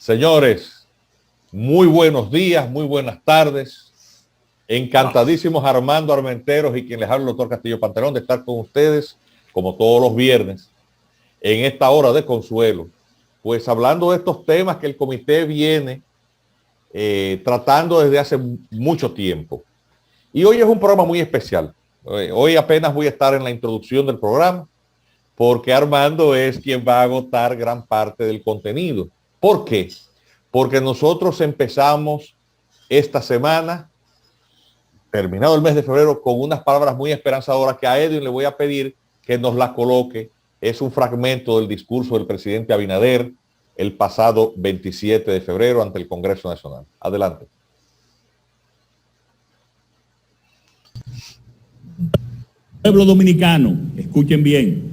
Señores, muy buenos días, muy buenas tardes. Encantadísimos Armando Armenteros y quien les habla el doctor Castillo Pantalón de estar con ustedes, como todos los viernes, en esta hora de consuelo. Pues hablando de estos temas que el comité viene tratando desde hace mucho tiempo. Y hoy es un programa muy especial. Hoy apenas voy a estar en la introducción del programa, porque Armando es quien va a agotar gran parte del contenido. ¿Por qué? Porque nosotros empezamos esta semana, terminado el mes de febrero, con unas palabras muy esperanzadoras que a Edwin le voy a pedir que nos las coloque. Es un fragmento del discurso del presidente Abinader el pasado 27 de febrero ante el Congreso Nacional. Adelante. Pueblo dominicano, escuchen bien.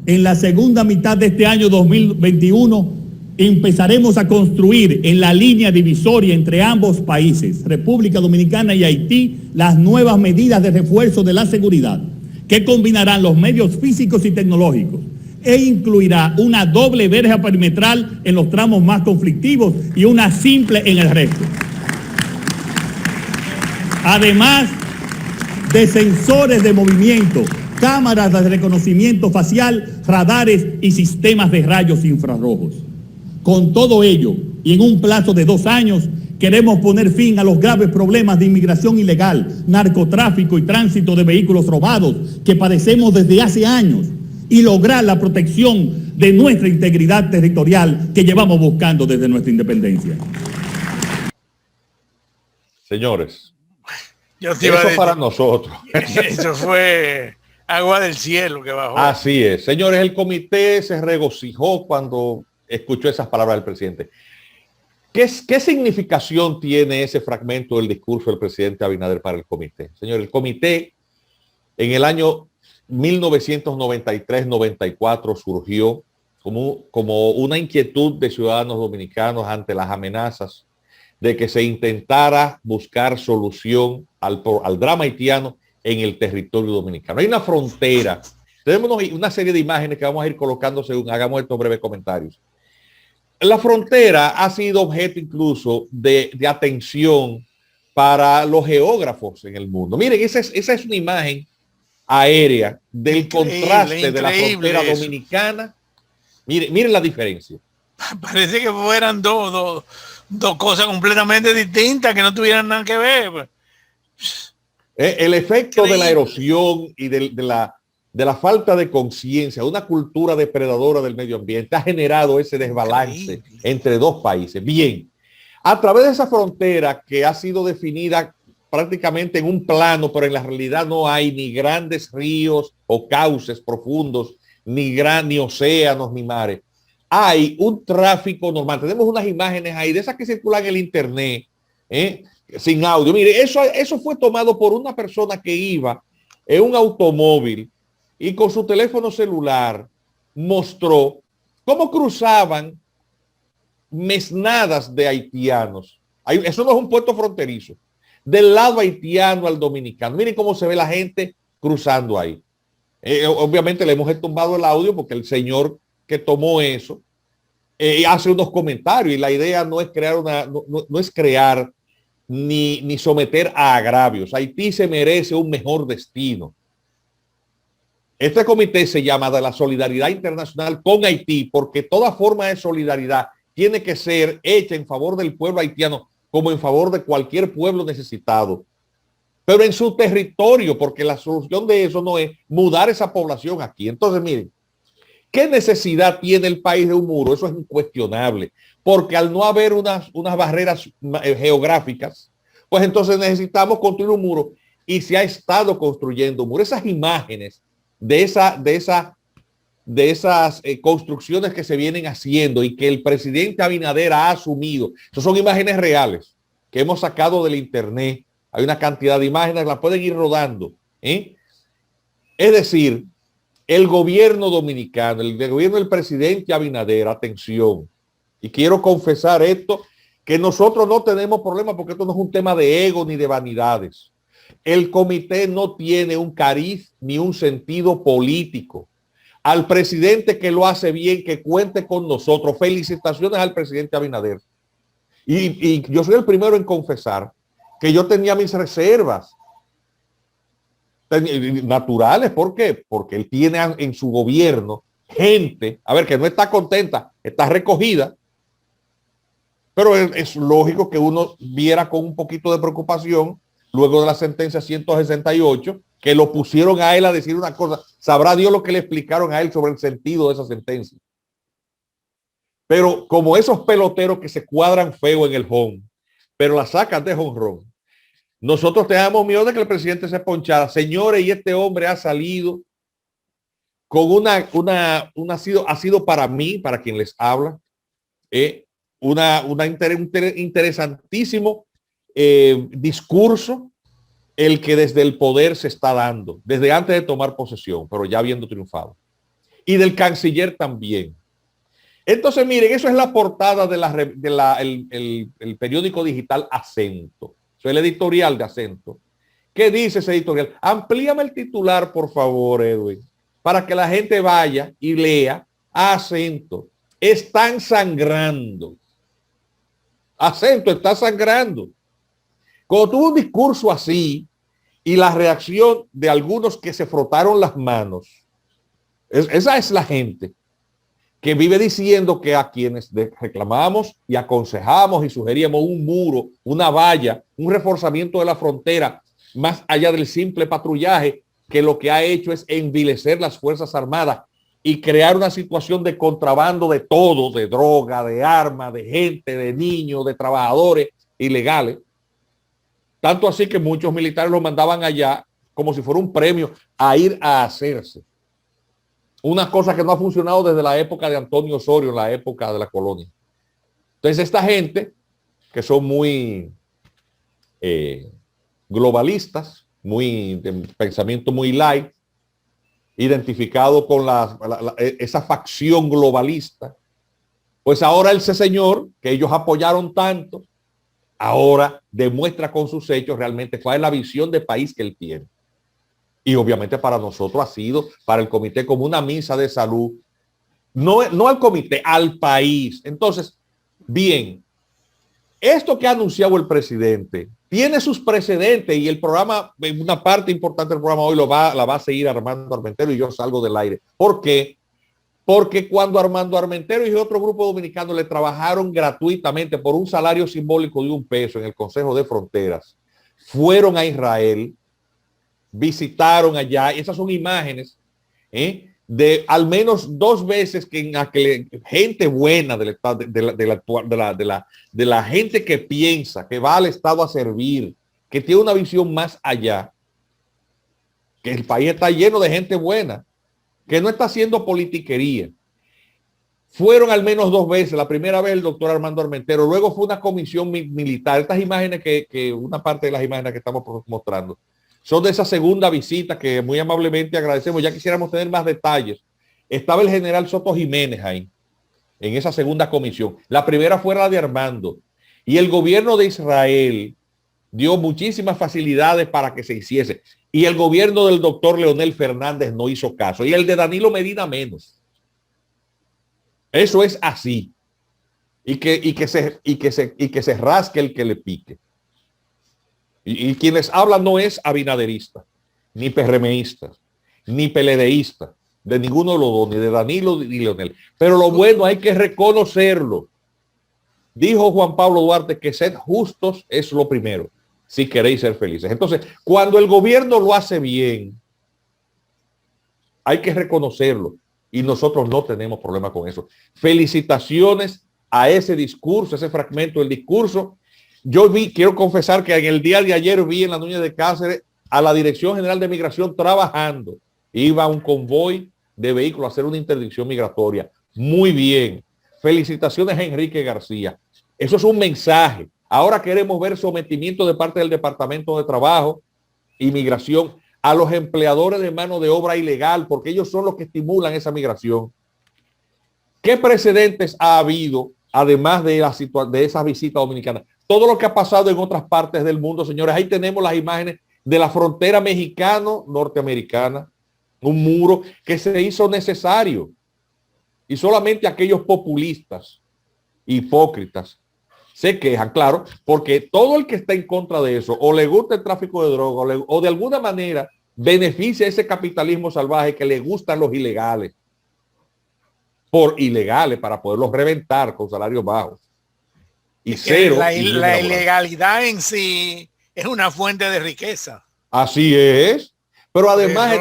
En la segunda mitad de este año 2021 empezaremos a construir en la línea divisoria entre ambos países, República Dominicana y Haití, las nuevas medidas de refuerzo de la seguridad, que combinarán los medios físicos y tecnológicos e incluirá una doble verja perimetral en los tramos más conflictivos y una simple en el resto. Además de sensores de movimiento, cámaras de reconocimiento facial, radares y sistemas de rayos infrarrojos. Con todo ello, y en un plazo de 2 años, queremos poner fin a los graves problemas de inmigración ilegal, narcotráfico y tránsito de vehículos robados que padecemos desde hace años y lograr la protección de nuestra integridad territorial que llevamos buscando desde nuestra independencia. Señores, eso para nosotros. Eso fue agua del cielo que bajó. Así es. Señores, el comité se regocijó cuando escuchó esas palabras del presidente. ¿Qué significación tiene ese fragmento del discurso del presidente Abinader para el comité? Señor, el comité en el año 1993-94 surgió como una inquietud de ciudadanos dominicanos ante las amenazas de que se intentara buscar solución al drama haitiano en el territorio dominicano. Hay una frontera. Tenemos una serie de imágenes que vamos a ir colocando según hagamos estos breves comentarios. La frontera ha sido objeto incluso de atención para los geógrafos en el mundo. Miren, esa es una imagen aérea del contraste de la frontera dominicana. Miren la diferencia. Parece que fueran dos cosas completamente distintas que no tuvieran nada que ver. El efecto de la erosión y de la falta de conciencia, una cultura depredadora del medio ambiente ha generado ese desbalance entre dos países. Bien, a través de esa frontera que ha sido definida prácticamente en un plano, pero en la realidad no hay ni grandes ríos o cauces profundos, ni océanos, ni mares. Hay un tráfico normal. Tenemos unas imágenes ahí de esas que circulan en el internet, sin audio. Mire, eso fue tomado por una persona que iba en un automóvil y con su teléfono celular mostró cómo cruzaban mesnadas de haitianos. Eso no es un puerto fronterizo. Del lado haitiano al dominicano. Miren cómo se ve la gente cruzando ahí. Obviamente le hemos tumbado el audio porque el señor que tomó eso hace unos comentarios y la idea no es crear ni someter a agravios. Haití se merece un mejor destino. Este comité se llama de la solidaridad internacional con Haití porque toda forma de solidaridad tiene que ser hecha en favor del pueblo haitiano como en favor de cualquier pueblo necesitado, pero en su territorio, porque la solución de eso no es mudar esa población aquí. Entonces, miren, ¿qué necesidad tiene el país de un muro? Eso es incuestionable, porque al no haber unas barreras geográficas, pues entonces necesitamos construir un muro y se ha estado construyendo un muro. Esas imágenes de esas construcciones que se vienen haciendo y que el presidente Abinader ha asumido, esas son imágenes reales que hemos sacado del internet. Hay una cantidad de imágenes, las pueden ir rodando. Es decir, el gobierno dominicano, el gobierno del presidente Abinader, atención, y quiero confesar esto, que nosotros no tenemos problema porque esto no es un tema de ego ni de vanidades. El comité no tiene un cariz ni un sentido político. al presidente que lo hace bien, que cuente con nosotros. Felicitaciones al presidente Abinader. Y yo soy el primero en confesar que yo tenía mis reservas naturales. ¿Por qué? Porque él tiene en su gobierno gente, a ver, que no está contenta, está recogida, pero es lógico que uno viera con un poquito de preocupación luego de la sentencia 168, que lo pusieron a él a decir una cosa. Sabrá Dios lo que le explicaron a él sobre el sentido de esa sentencia. Pero como esos peloteros que se cuadran feo en el home, pero la sacan de jonrón, nosotros teníamos miedo de que el presidente se ponchara. Señores, y este hombre ha salido con ha sido para mí, para quien les habla, un interesantísimo discurso, el que desde el poder se está dando, desde antes de tomar posesión, pero ya habiendo triunfado. Y del canciller también. Entonces, miren, eso es la portada de el periódico digital Acento. Eso es el editorial de Acento. ¿Qué dice ese editorial? Amplíame el titular, por favor, Edwin, para que la gente vaya y lea a Acento. Están sangrando. Acento está sangrando. Cuando tuvo un discurso así y la reacción de algunos que se frotaron las manos, esa es la gente que vive diciendo que a quienes reclamamos y aconsejamos y sugeríamos un muro, una valla, un reforzamiento de la frontera, más allá del simple patrullaje, que lo que ha hecho es envilecer las Fuerzas Armadas y crear una situación de contrabando de todo, de droga, de armas, de gente, de niños, de trabajadores ilegales. Tanto así que muchos militares los mandaban allá como si fuera un premio a ir a hacerse. Una cosa que no ha funcionado desde la época de Antonio Osorio, en la época de la colonia. Entonces, esta gente, que son muy globalistas, muy de pensamiento muy light, identificado con esa facción globalista, pues ahora ese señor, que ellos apoyaron tanto, ahora demuestra con sus hechos realmente cuál es la visión de país que él tiene. Y obviamente para nosotros ha sido, para el comité, como una misa de salud. No al comité, al país. Entonces, bien, esto que ha anunciado el presidente tiene sus precedentes y el programa, una parte importante del programa hoy la va a seguir Armando Armentero y yo salgo del aire. ¿Por qué? Porque cuando Armando Armentero y otro grupo dominicano le trabajaron gratuitamente por un salario simbólico de $1 en el Consejo de Fronteras, fueron a Israel, visitaron allá, y esas son imágenes de al menos 2 veces que en aquel, gente buena de la gente que piensa, que va al Estado a servir, que tiene una visión más allá, que el país está lleno de gente buena, que no está haciendo politiquería. Fueron al menos 2 veces, la primera vez el doctor Armando Armentero, luego fue una comisión militar. Estas imágenes que una parte de las imágenes que estamos mostrando son de esa segunda visita que muy amablemente agradecemos. Ya quisiéramos tener más detalles. Estaba el general Soto Jiménez ahí, en esa segunda comisión. La primera fue la de Armando. Y el gobierno de Israel dio muchísimas facilidades para que se hiciese. Y el gobierno del doctor Leonel Fernández no hizo caso. Y el de Danilo Medina menos. Eso es así. Y que se rasque el que le pique. Y quienes hablan no es abinaderista, ni PRMista, ni PLDista, de ninguno de los dos, ni de Danilo ni Leonel. Pero lo bueno hay que reconocerlo. Dijo Juan Pablo Duarte que ser justos es lo primero, si queréis ser felices. Entonces, cuando el gobierno lo hace bien, hay que reconocerlo. Y nosotros no tenemos problema con eso. Felicitaciones a ese discurso, ese fragmento del discurso. Yo quiero confesar que en el día de ayer vi en la Núñez de Cáceres a la Dirección General de Migración trabajando. Iba un convoy de vehículos a hacer una interdicción migratoria. Muy bien. Felicitaciones a Enrique García. Eso es un mensaje. Ahora queremos ver sometimiento de parte del Departamento de Trabajo y Migración a los empleadores de mano de obra ilegal, porque ellos son los que estimulan esa migración. ¿Qué precedentes ha habido, además de esa visita dominicana? Todo lo que ha pasado en otras partes del mundo, señores. Ahí tenemos las imágenes de la frontera mexicano-norteamericana, Un muro que se hizo necesario. Y solamente aquellos populistas, hipócritas, se quejan, claro, porque todo el que está en contra de eso, o le gusta el tráfico de droga, o de alguna manera beneficia ese capitalismo salvaje que le gustan los ilegales, por ilegales, para poderlos reventar con salarios bajos. Y cero. La ilegalidad en sí es una fuente de riqueza. Así es. Pero además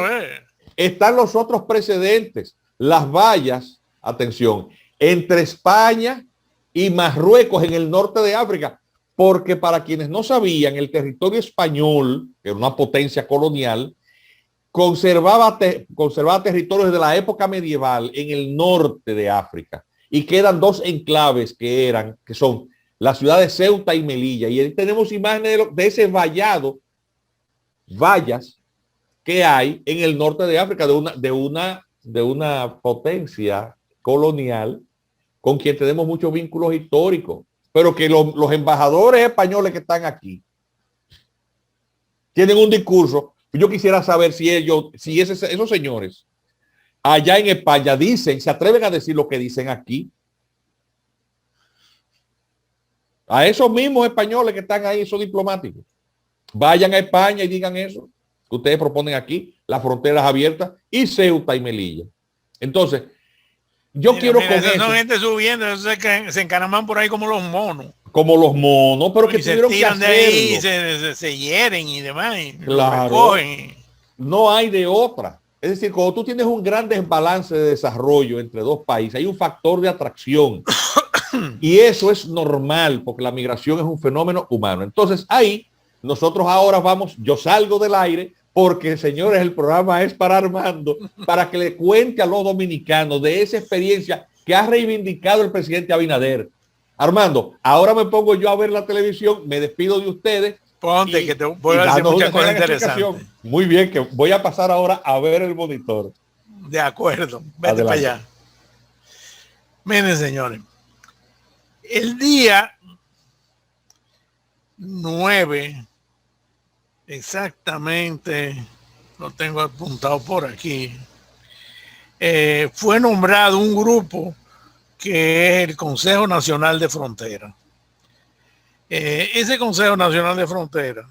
están los otros precedentes. Las vallas, atención, entre España y Marruecos en el norte de África. Porque para quienes no sabían, el territorio español, que era una potencia colonial, conservaba territorios de la época medieval en el norte de África. Y quedan dos enclaves que son la ciudad de Ceuta y Melilla. Y ahí tenemos imágenes de ese vallado, vallas que hay en el norte de África, de una potencia colonial con quien tenemos muchos vínculos históricos, pero que los embajadores españoles que están aquí tienen un discurso. Yo quisiera saber si esos señores allá en España se atreven a decir lo que dicen aquí. A esos mismos españoles que están ahí, esos diplomáticos, vayan a España y digan eso que ustedes proponen aquí, las fronteras abiertas y Ceuta y Melilla. Entonces, yo quiero con eso. Son gente subiendo, se encaraman por ahí como los monos. Como los monos, pero que tuvieron que hacerlo. De ahí, se hieren y demás. Y claro. No hay de otra. Es decir, cuando tú tienes un gran desbalance de desarrollo entre dos países, hay un factor de atracción. Y eso es normal, porque la migración es un fenómeno humano. Entonces, ahí, nosotros ahora yo salgo del aire, porque, señores, el programa es para Armando, para que le cuente a los dominicanos de esa experiencia que ha reivindicado el presidente Abinader. Armando, ahora me pongo yo a ver la televisión, me despido de ustedes. Ponte, que te voy a decir muchas cosas interesantes. Muy bien, que voy a pasar ahora a ver el monitor. De acuerdo, vete para allá. Miren, señores, el día 9, exactamente, lo tengo apuntado por aquí, fue nombrado un grupo que es el Consejo Nacional de Frontera. Ese Consejo Nacional de Frontera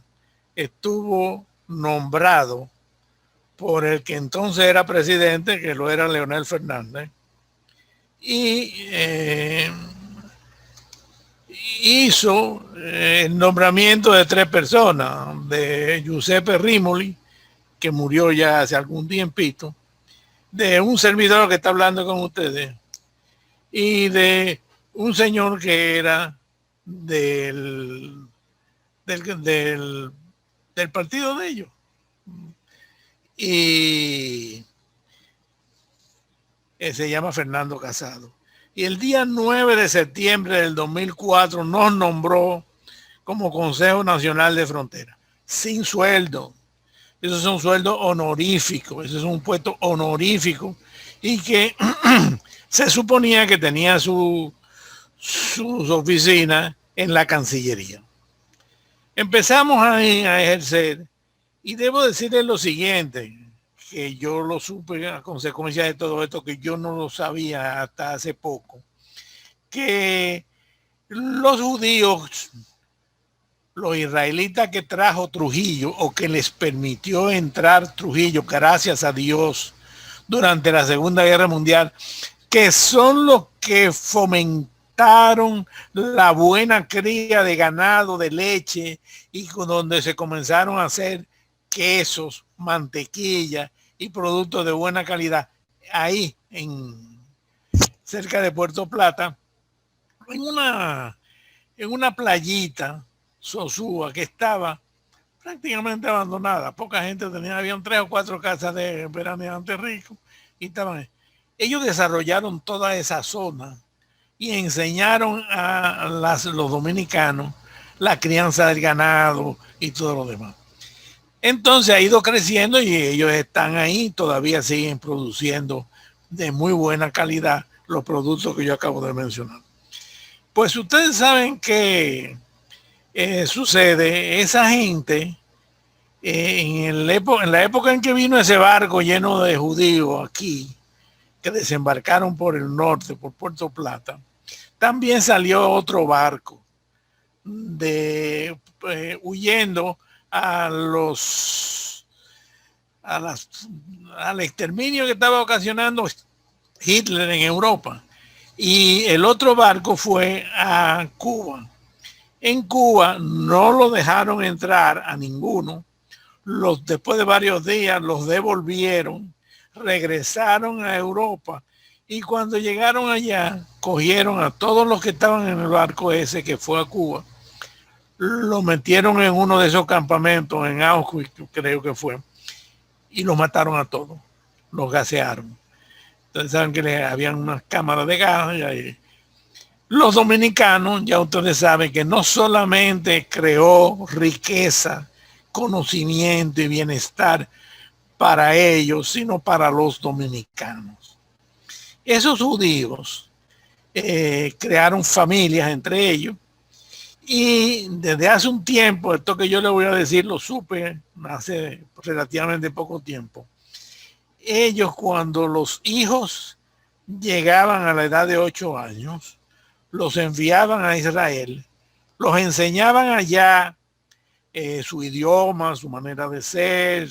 estuvo nombrado por el que entonces era presidente, que lo era Leonel Fernández, y hizo el nombramiento de 3 personas, de Giuseppe Rimoli, que murió ya hace algún tiempito, de un servidor que está hablando con ustedes, y de un señor que era del partido de ellos. Y se llama Fernando Casado. Y el día 9 de septiembre del 2004 nos nombró como Consejo Nacional de Frontera, sin sueldo. Eso es un sueldo honorífico, eso es un puesto honorífico y que se suponía que tenía sus oficinas en la Cancillería. Empezamos a ejercer y debo decirles lo siguiente, que yo lo supe a consecuencia de todo esto, que yo no lo sabía hasta hace poco, que los judíos, los israelitas que trajo Trujillo o que les permitió entrar Trujillo, gracias a Dios, durante la Segunda Guerra Mundial, que son los que fomentaron la buena cría de ganado, de leche, y donde se comenzaron a hacer quesos, mantequilla y productos de buena calidad, ahí cerca de Puerto Plata, en una playita, Sosúa, que estaba prácticamente abandonada. Poca gente tenía, habían 3 o 4 casas de veraneantes ricos y estaban. Ellos desarrollaron toda esa zona y enseñaron a los dominicanos la crianza del ganado y todo lo demás. Entonces ha ido creciendo y ellos están ahí, todavía siguen produciendo de muy buena calidad los productos que yo acabo de mencionar. Pues ustedes saben que sucede, esa gente en la época en que vino ese barco lleno de judíos aquí, que desembarcaron por el norte, por Puerto Plata, también salió otro barco huyendo al exterminio que estaba ocasionando Hitler en Europa. Y el otro barco fue a Cuba. En Cuba no lo dejaron entrar a ninguno. Después de varios días los devolvieron, regresaron a Europa, y cuando llegaron allá cogieron a todos los que estaban en el barco ese que fue a Cuba, lo metieron en uno de esos campamentos en Auschwitz, creo que fue, y los mataron a todos, los gasearon. Entonces saben que habían unas cámaras de gas y ahí. Los dominicanos, ya ustedes saben que no solamente creó riqueza, conocimiento y bienestar para ellos, sino para los dominicanos. Esos judíos crearon familias entre ellos, y desde hace un tiempo, esto que yo le voy a decir lo supe hace relativamente poco tiempo, ellos cuando los hijos llegaban a la edad de 8 años, los enviaban a Israel, los enseñaban allá su idioma, su manera de ser,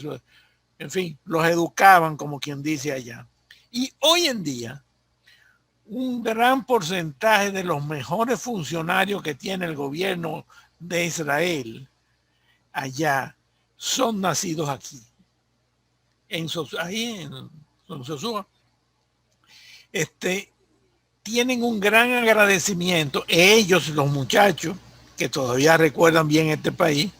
en fin, los educaban como quien dice allá. Y hoy en día, un gran porcentaje de los mejores funcionarios que tiene el gobierno de Israel allá son nacidos aquí, ahí en Sosúa. Tienen un gran agradecimiento, ellos, los muchachos, que todavía recuerdan bien este país,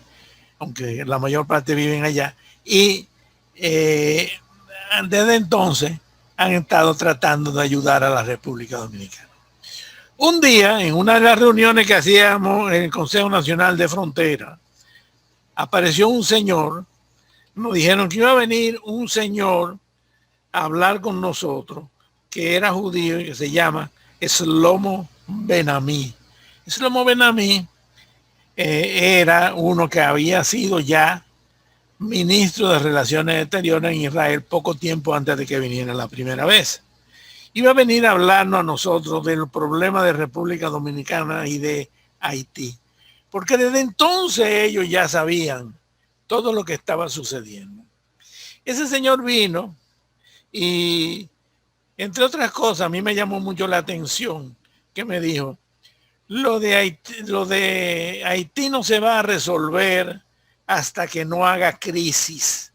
aunque la mayor parte viven allá, y desde entonces han estado tratando de ayudar a la República Dominicana. Un día, en una de las reuniones que hacíamos en el Consejo Nacional de Frontera, apareció un señor, nos dijeron que iba a venir un señor a hablar con nosotros, que era judío y que se llama Shlomo Ben-Ami. Shlomo Ben-Ami era uno que había sido ya ministro de Relaciones Exteriores en Israel poco tiempo antes de que viniera la primera vez. Iba a venir a hablarnos a nosotros del problema de República Dominicana y de Haití, porque desde entonces ellos ya sabían todo lo que estaba sucediendo. Ese señor vino y, entre otras cosas, a mí me llamó mucho la atención que me dijo: lo de Haití no se va a resolver hasta que no haga crisis,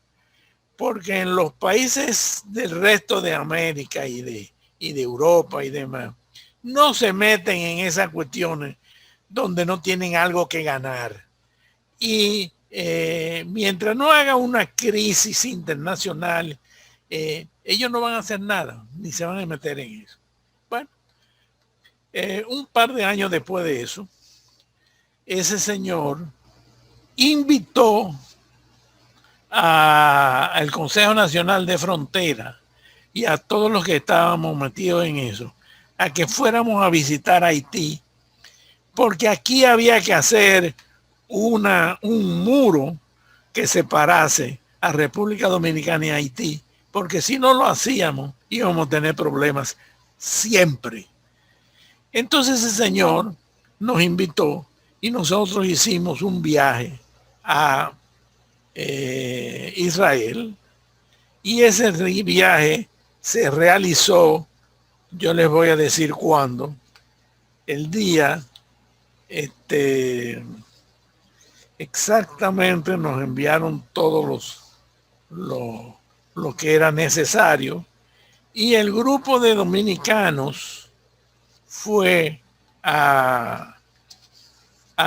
porque en los países del resto de América y de Europa y demás, no se meten en esas cuestiones donde no tienen algo que ganar. Y mientras no haga una crisis internacional, ellos no van a hacer nada, ni se van a meter en eso. Bueno, un par de años después de eso, ese señor invitó al Consejo Nacional de Frontera y a todos los que estábamos metidos en eso a que fuéramos a visitar Haití, porque aquí había que hacer un muro que separase a República Dominicana y Haití, porque si no lo hacíamos íbamos a tener problemas siempre. Entonces ese señor nos invitó y nosotros hicimos un viaje a Israel, y ese viaje se realizó, yo les voy a decir cuándo, el día exactamente nos enviaron todos lo que era necesario, y el grupo de dominicanos fue a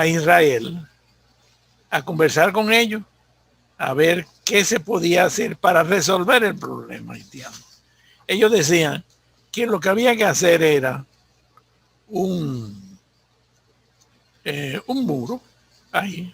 Israel a conversar con ellos, a ver qué se podía hacer para resolver el problema haitiano. Ellos decían que lo que había que hacer era un muro ahí.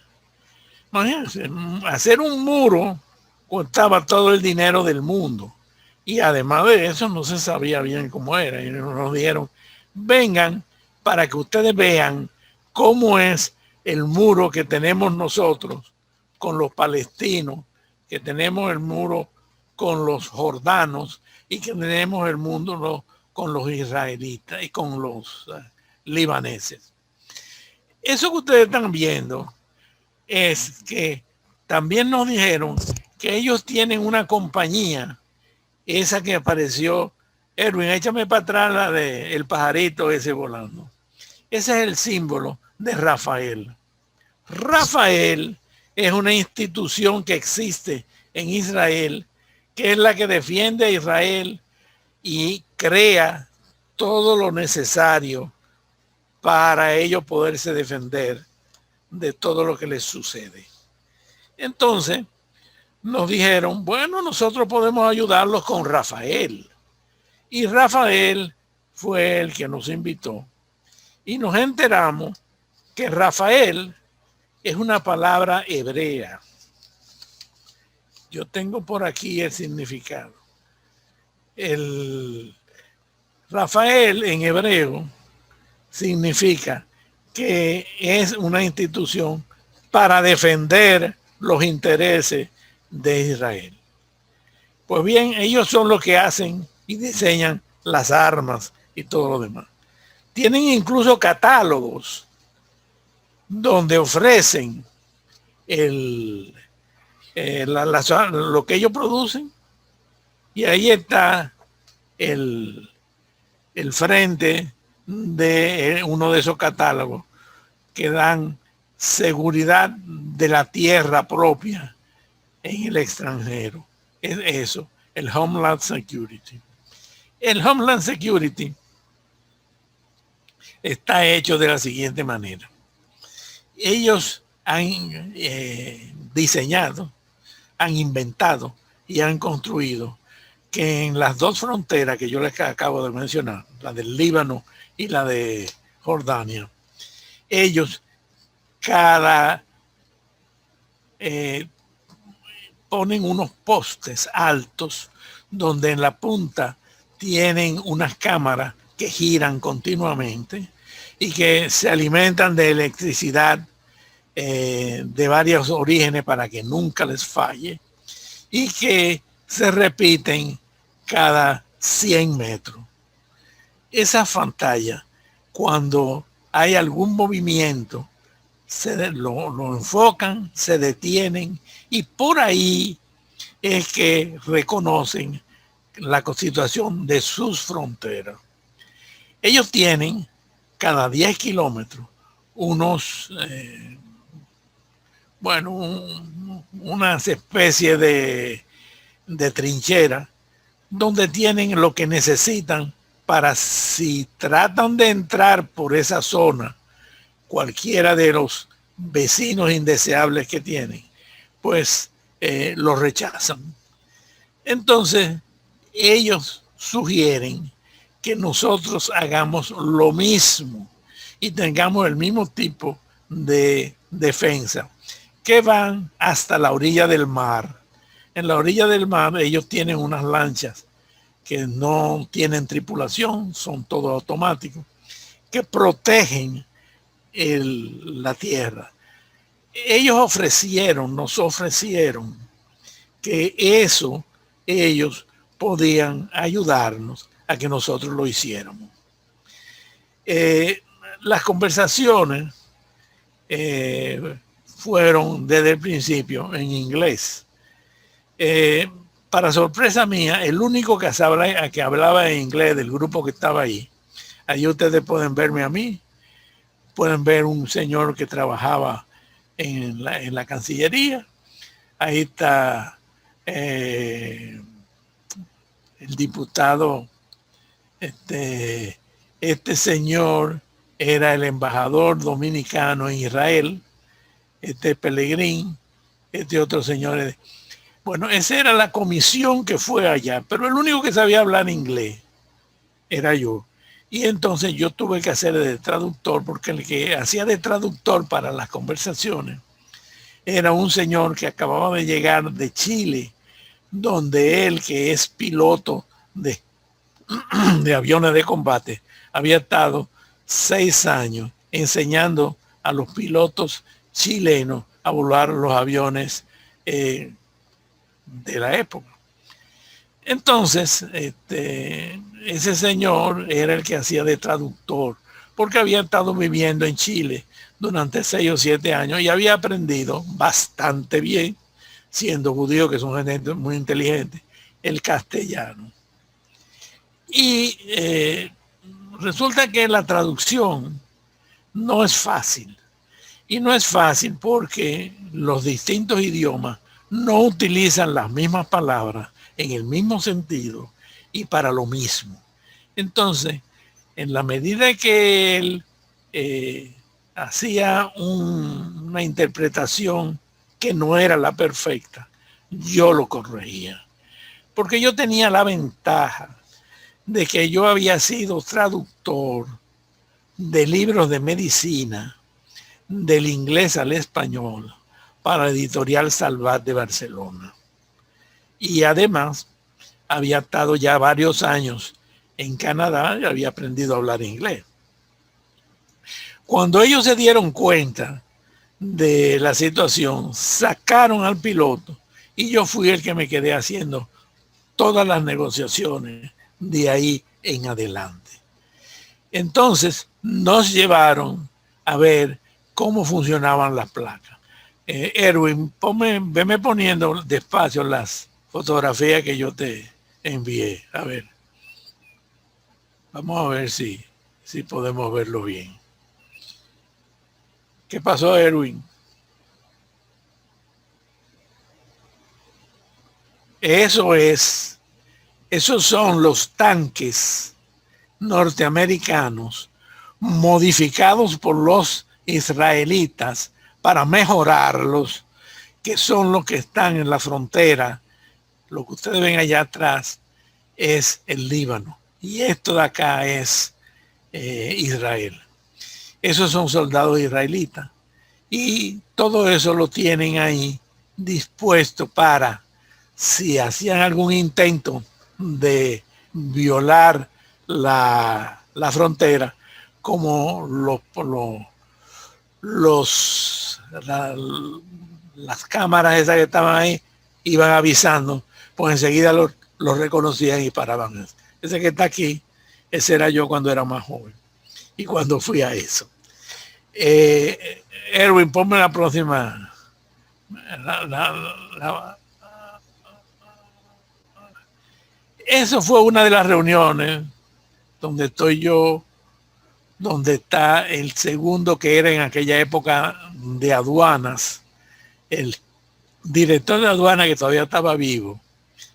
Imagínense, hacer un muro costaba todo el dinero del mundo, y además de eso no se sabía bien cómo era, y nos dijeron: vengan para que ustedes vean cómo es el muro que tenemos nosotros con los palestinos, que tenemos el muro con los jordanos y que tenemos el muro con los israelitas y con los libaneses. Eso que ustedes están viendo es que también nos dijeron que ellos tienen una compañía, esa que apareció. Erwin, échame para atrás la de el pajarito ese volando. Ese es el símbolo de Rafael. Rafael es una institución que existe en Israel, que es la que defiende a Israel y crea todo lo necesario para ellos poderse defender de todo lo que les sucede. Entonces nos dijeron, bueno, nosotros podemos ayudarlos con Rafael. Y Rafael fue el que nos invitó. Y nos enteramos que Rafael es una palabra hebrea. Yo tengo por aquí el significado. El Rafael en hebreo significa que es una institución para defender los intereses de Israel. Pues bien, ellos son los que hacen y diseñan las armas y todo lo demás. Tienen incluso catálogos donde ofrecen lo que ellos producen, y ahí está el frente de uno de esos catálogos que dan seguridad de la tierra propia en el extranjero. Es eso, el Homeland Security. El Homeland Security está hecho de la siguiente manera. Ellos han diseñado, han inventado y han construido que en las dos fronteras que yo les acabo de mencionar, la del Líbano y la de Jordania, ellos ponen unos postes altos donde en la punta tienen unas cámaras que giran continuamente y que se alimentan de electricidad de varios orígenes para que nunca les falle, y que se repiten cada 100 metros. Esa pantalla, cuando hay algún movimiento, lo enfocan, se detienen, y por ahí es que reconocen la situación de sus fronteras. Ellos tienen cada 10 kilómetros unos, unas especies de trinchera donde tienen lo que necesitan para, si tratan de entrar por esa zona, cualquiera de los vecinos indeseables que tienen, pues los rechazan. Entonces, ellos sugieren que nosotros hagamos lo mismo y tengamos el mismo tipo de defensa, que van hasta la orilla del mar. En la orilla del mar ellos tienen unas lanchas que no tienen tripulación, son todo automáticos, que protegen la tierra. Ellos nos ofrecieron que ellos podían ayudarnos a que nosotros lo hiciéramos. Las conversaciones fueron desde el principio en inglés. Para sorpresa mía, el único que hablaba en inglés del grupo que estaba ahí ustedes pueden verme a mí, pueden ver un señor que trabajaba en la Cancillería, ahí está el diputado, este señor era el embajador dominicano en Israel, Pellegrín, otro señor. Bueno, esa era la comisión que fue allá, pero el único que sabía hablar inglés era yo. Y entonces yo tuve que hacer de traductor, porque el que hacía de traductor para las conversaciones era un señor que acababa de llegar de Chile, donde él, que es piloto de aviones de combate, había estado 6 años enseñando a los pilotos chilenos a volar los aviones de la época. Entonces, ese señor era el que hacía de traductor, porque había estado viviendo en Chile durante 6 o 7 años y había aprendido bastante bien, siendo judío, que son gente muy inteligente, el castellano. Y resulta que la traducción no es fácil. Y no es fácil porque los distintos idiomas no utilizan las mismas palabras en el mismo sentido y para lo mismo. Entonces, en la medida que él hacía una interpretación que no era la perfecta, yo lo corregía. Porque yo tenía la ventaja de que yo había sido traductor de libros de medicina del inglés al español para Editorial Salvat de Barcelona. Y además había estado ya varios años en Canadá y había aprendido a hablar inglés. Cuando ellos se dieron cuenta de la situación, sacaron al piloto y yo fui el que me quedé haciendo todas las negociaciones de ahí en adelante. Entonces nos llevaron a ver cómo funcionaban las placas. Erwin, veme poniendo despacio las fotografías que yo te envié. A ver. Vamos a ver si podemos verlo bien. ¿Qué pasó, Erwin? Esos son los tanques norteamericanos modificados por los israelitas para mejorarlos, que son los que están en la frontera. Lo que ustedes ven allá atrás es el Líbano y esto de acá es Israel. Esos son soldados israelitas y todo eso lo tienen ahí dispuesto para, si hacían algún intento de violar la frontera, como las cámaras esas que estaban ahí iban avisando, pues enseguida los reconocían y paraban. Ese que está aquí, ese era yo cuando era más joven y cuando fui a eso. Erwin, ponme la próxima. Eso fue una de las reuniones donde estoy yo, donde está el segundo que era en aquella época de aduanas, el director de aduana que todavía estaba vivo,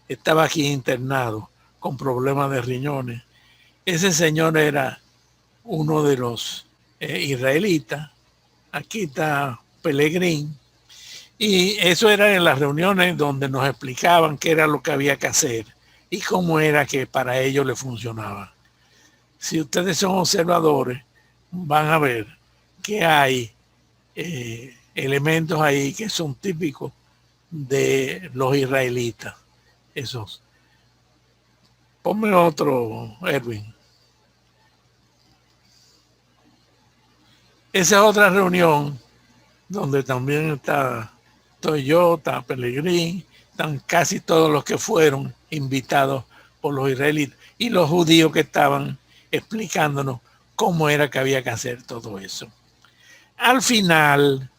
estaba aquí internado con problemas de riñones. Ese señor era uno de los israelitas. Aquí está Pellegrín. Y eso era en las reuniones donde nos explicaban qué era lo que había que hacer y cómo era que para ellos le funcionaba. Si ustedes son observadores, van a ver que hay elementos ahí que son típicos de los israelitas. Esos. Ponme otro, Erwin. Esa es otra reunión donde también estoy yo, está Pellegrín, están casi todos los que fueron invitados por los israelitas y los judíos que estaban explicándonos cómo era que había que hacer todo eso. Al final,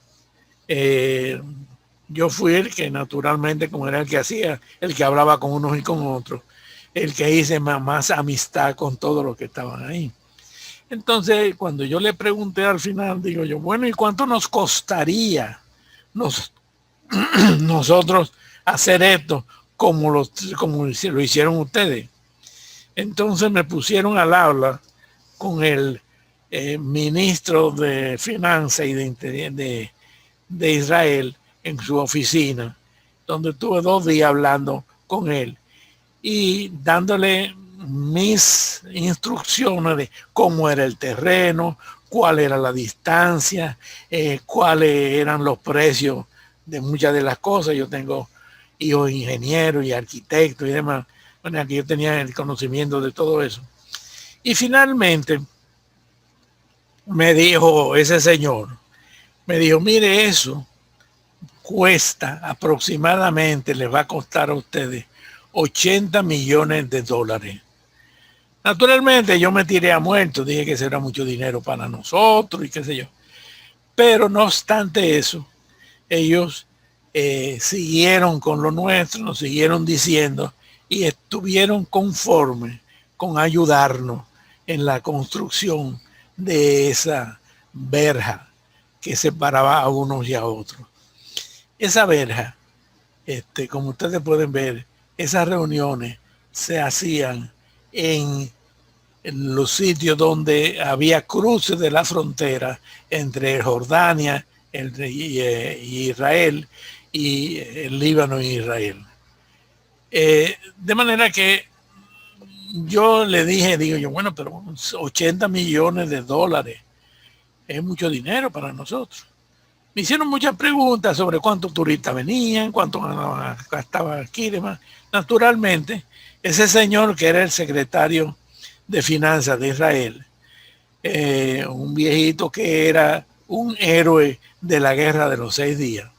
yo fui el que naturalmente, como era el que hacía, el que hablaba con unos y con otros, el que hice más amistad con todos los que estaban ahí. Entonces, cuando yo le pregunté al final, digo yo, bueno, ¿y cuánto nos costaría nosotros hacer esto como lo hicieron ustedes? Entonces me pusieron al habla con el ministro de Finanzas y de Israel en su oficina, donde tuve 2 días hablando con él y dándole mis instrucciones de cómo era el terreno, cuál era la distancia, cuáles eran los precios de muchas de las cosas. Yo tengo hijos ingenieros y arquitectos y demás. Bueno, aquí yo tenía el conocimiento de todo eso. Y finalmente me dijo ese señor, me dijo, mire, eso cuesta aproximadamente, les va a costar a ustedes 80 millones de dólares. Naturalmente yo me tiré a muerto, dije que será mucho dinero para nosotros y qué sé yo. Pero no obstante eso, ellos siguieron con lo nuestro, nos siguieron diciendo y estuvieron conformes con ayudarnos en la construcción de esa verja que separaba a unos y a otros. Esa verja, como ustedes pueden ver, esas reuniones se hacían en los sitios donde había cruces de la frontera entre Jordania y Israel y el Líbano y Israel. De manera que yo le dije, digo yo, bueno, pero 80 millones de dólares es mucho dinero para nosotros. Me hicieron muchas preguntas sobre cuántos turistas venían, cuánto gastaban aquí y demás. Naturalmente, ese señor que era el secretario de Finanzas de Israel, un viejito que era un héroe de la guerra de los 6 días,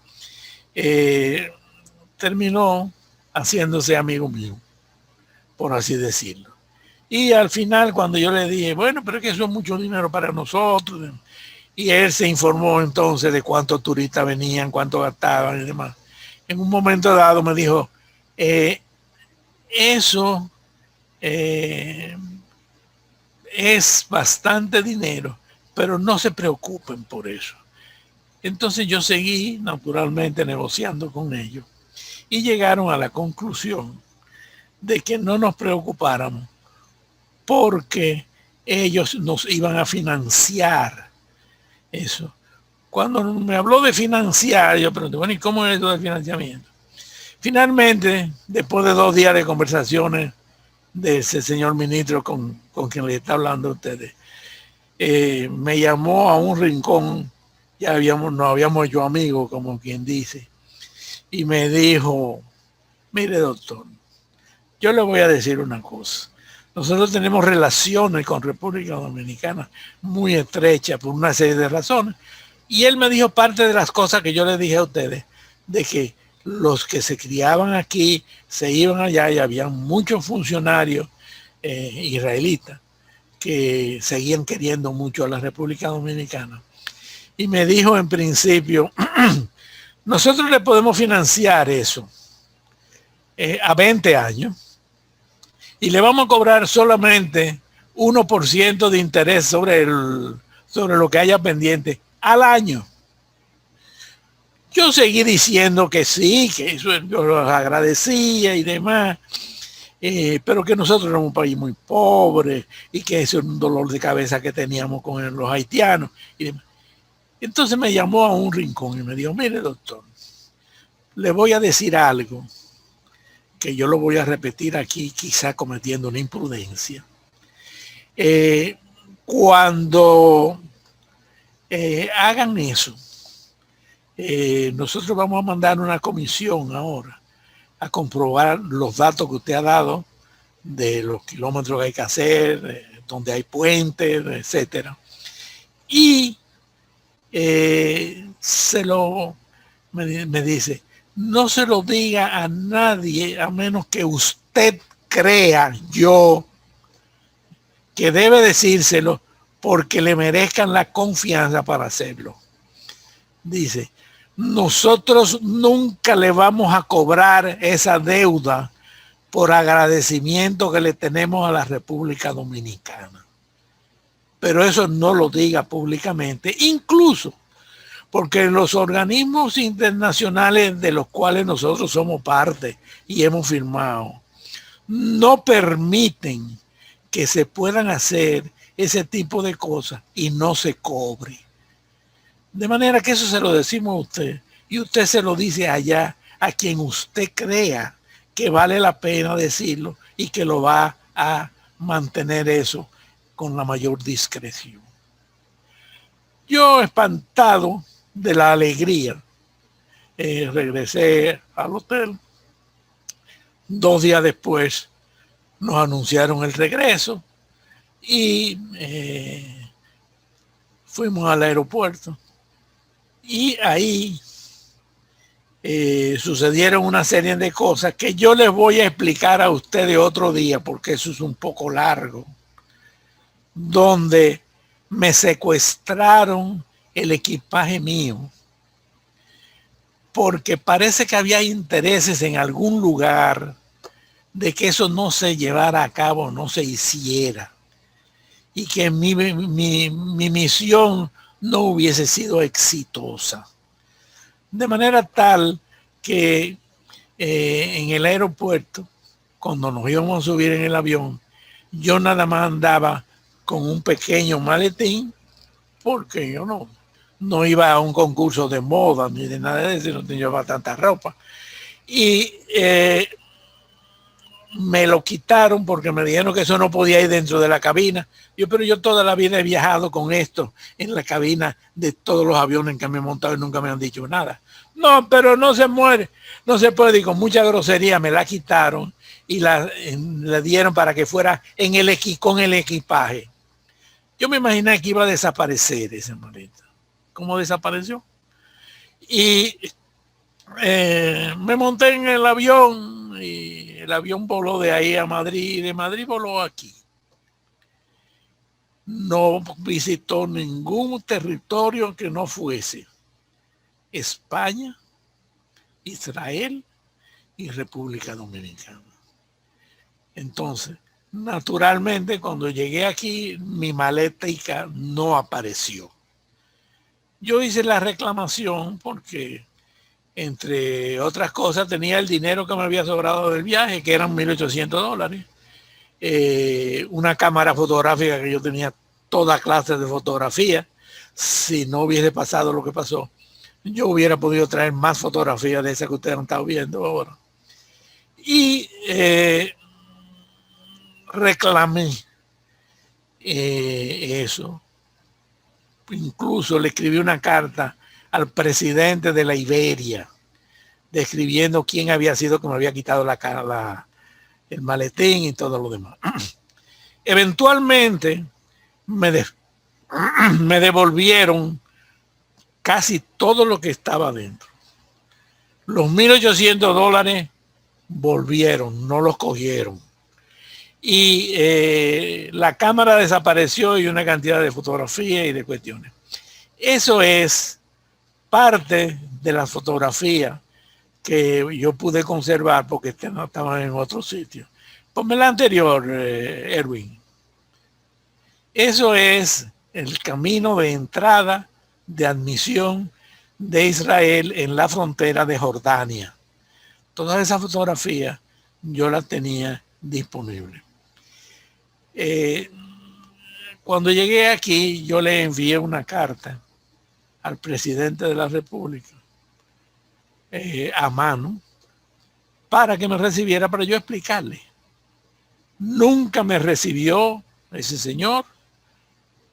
terminó haciéndose amigo mío, por así decirlo. Y al final, cuando yo le dije, bueno, pero es que eso es mucho dinero para nosotros, y él se informó entonces de cuántos turistas venían, cuánto gastaban y demás. En un momento dado me dijo, eso es bastante dinero, pero no se preocupen por eso. Entonces yo seguí naturalmente negociando con ellos y llegaron a la conclusión de que no nos preocupáramos porque ellos nos iban a financiar eso. Cuando me habló de financiar, yo pregunté, bueno, ¿y cómo es eso del financiamiento? Finalmente, después de 2 días de conversaciones de ese señor ministro con quien le está hablando a ustedes, me llamó a un rincón, nos habíamos hecho amigos, como quien dice, y me dijo, mire doctor, yo le voy a decir una cosa. Nosotros tenemos relaciones con República Dominicana muy estrechas por una serie de razones. Y él me dijo parte de las cosas que yo le dije a ustedes, de que los que se criaban aquí se iban allá y había muchos funcionarios israelitas que seguían queriendo mucho a la República Dominicana. Y me dijo en principio, nosotros le podemos financiar eso a 20 años. Y le vamos a cobrar solamente 1% de interés sobre lo que haya pendiente al año. Yo seguí diciendo que sí, que eso yo los agradecía y demás, pero que nosotros éramos un país muy pobre y que eso es un dolor de cabeza que teníamos con los haitianos y demás. Entonces me llamó a un rincón y me dijo, mire doctor, le voy a decir algo que yo lo voy a repetir aquí, quizá cometiendo una imprudencia. Cuando hagan eso, nosotros vamos a mandar una comisión ahora a comprobar los datos que usted ha dado de los kilómetros que hay que hacer, donde hay puentes, etcétera. Y me dice, no se lo diga a nadie a menos que usted crea yo que debe decírselo porque le merezcan la confianza para hacerlo. Dice, nosotros nunca le vamos a cobrar esa deuda por agradecimiento que le tenemos a la República Dominicana. Pero eso no lo diga públicamente, incluso porque los organismos internacionales de los cuales nosotros somos parte y hemos firmado, no permiten que se puedan hacer ese tipo de cosas y no se cobre. De manera que eso se lo decimos a usted y usted se lo dice allá a quien usted crea que vale la pena decirlo y que lo va a mantener eso con la mayor discreción. Yo, espantado de la alegría, regresé al hotel. 2 días después nos anunciaron el regreso y fuimos al aeropuerto y ahí sucedieron una serie de cosas que yo les voy a explicar a ustedes otro día, porque eso es un poco largo, donde me secuestraron el equipaje mío, porque parece que había intereses en algún lugar de que eso no se llevara a cabo, no se hiciera, y que mi misión no hubiese sido exitosa. De manera tal que en el aeropuerto, cuando nos íbamos a subir en el avión, yo nada más andaba con un pequeño maletín, porque yo no iba a un concurso de moda ni de nada de eso, no llevaba tanta ropa. Y me lo quitaron porque me dijeron que eso no podía ir dentro de la cabina. Pero yo toda la vida he viajado con esto en la cabina de todos los aviones en que me he montado y nunca me han dicho nada. No, pero no se muere, no se puede. Y con mucha grosería me la quitaron y la dieron para que fuera con el equipaje. Yo me imaginé que iba a desaparecer esa maleta. ¿Cómo desapareció? Y me monté en el avión y el avión voló de ahí a Madrid y de Madrid voló aquí. No visitó ningún territorio que no fuese España, Israel y República Dominicana. Entonces, naturalmente, cuando llegué aquí, mi maletica no apareció. Yo hice la reclamación porque, entre otras cosas, tenía el dinero que me había sobrado del viaje, que eran $1,800. Una cámara fotográfica que yo tenía toda clase de fotografía. Si no hubiese pasado lo que pasó, yo hubiera podido traer más fotografías de esas que ustedes han estado viendo ahora. Y reclamé eso. Incluso le escribí una carta al presidente de la Iberia, describiendo quién había sido que me había quitado el maletín y todo lo demás. Eventualmente me devolvieron casi todo lo que estaba dentro. Los $1,800 volvieron, no los cogieron. Y la cámara desapareció y una cantidad de fotografías y de cuestiones. Eso es parte de la fotografía que yo pude conservar porque no estaban en otro sitio. Ponme la anterior, Erwin. Eso es el camino de entrada, de admisión de Israel en la frontera de Jordania. Todas esas fotografías yo las tenía disponibles. Cuando llegué aquí, yo le envié una carta al presidente de la República a mano para que me recibiera, para yo explicarle. Nunca me recibió ese señor,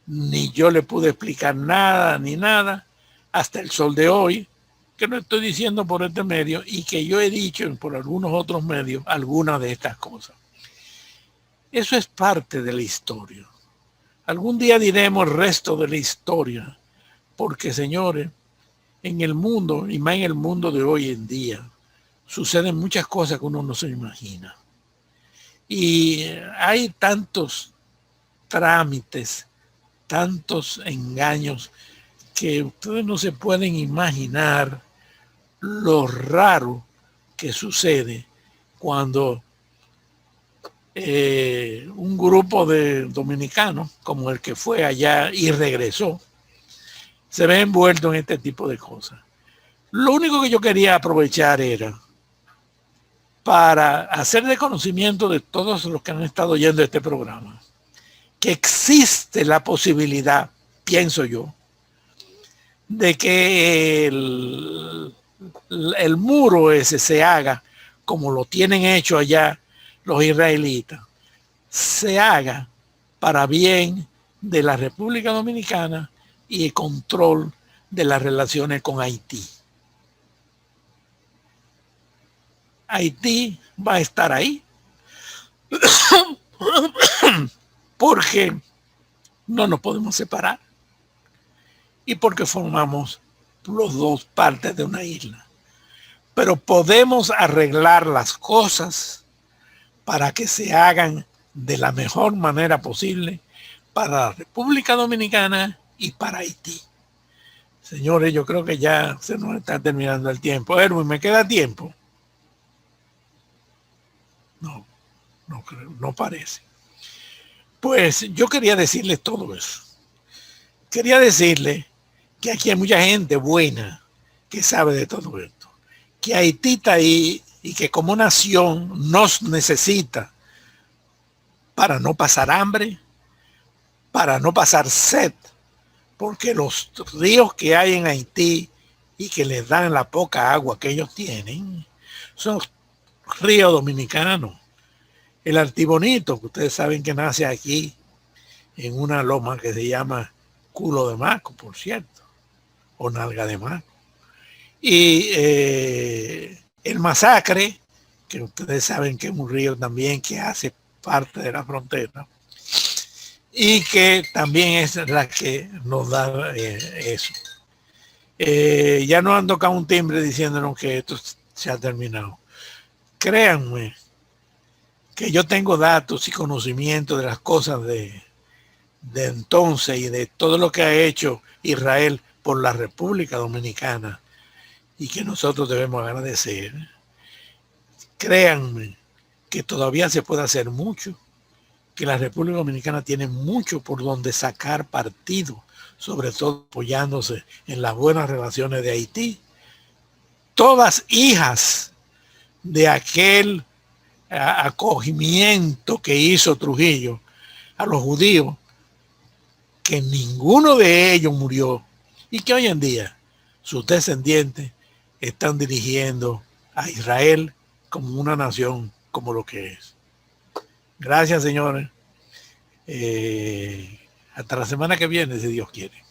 ni yo le pude explicar nada, ni nada, hasta el sol de hoy, que no estoy diciendo por este medio y que yo he dicho por algunos otros medios algunas de estas cosas. Eso es parte de la historia. Algún día diremos el resto de la historia, porque, señores, en el mundo, y más en el mundo de hoy en día, suceden muchas cosas que uno no se imagina. Y hay tantos trámites, tantos engaños, que ustedes no se pueden imaginar lo raro que sucede cuando un grupo de dominicanos, como el que fue allá y regresó, se ve envuelto en este tipo de cosas. Lo único que yo quería aprovechar era para hacer de conocimiento de todos los que han estado oyendo este programa, que existe la posibilidad, pienso yo, de que el muro ese se haga como lo tienen hecho allá los israelitas, se haga para bien de la República Dominicana y el control de las relaciones con Haití. Haití va a estar ahí porque no nos podemos separar y porque formamos los dos partes de una isla. pero podemos arreglar las cosas para que se hagan de la mejor manera posible para la República Dominicana y para Haití. Señores, yo creo que ya se nos está terminando el tiempo. Erwin, ¿me queda tiempo? No, no creo, no parece. Pues yo quería decirles todo eso. Quería decirles que aquí hay mucha gente buena que sabe de todo esto. Que Haití está ahí y que como nación nos necesita para no pasar hambre, para no pasar sed, porque los ríos que hay en Haití y que les dan la poca agua que ellos tienen son ríos dominicanos. El Artibonito, que ustedes saben que nace aquí en una loma que se llama Culo de Maco, por cierto, o Nalga de Maco. Y el Masacre, que ustedes saben que es un río también que hace parte de la frontera y que también es la que nos da eso. Ya nos han tocado un timbre diciéndonos que esto se ha terminado. Créanme que yo tengo datos y conocimiento de las cosas de entonces y de todo lo que ha hecho Israel por la República Dominicana y que nosotros debemos agradecer. Créanme que todavía se puede hacer mucho, que la República Dominicana tiene mucho por donde sacar partido, sobre todo apoyándose en las buenas relaciones de Haití, todas hijas de aquel acogimiento que hizo Trujillo a los judíos, que ninguno de ellos murió y que hoy en día sus descendientes están dirigiendo a Israel como una nación como lo que es. Gracias, señores. Hasta la semana que viene, si Dios quiere.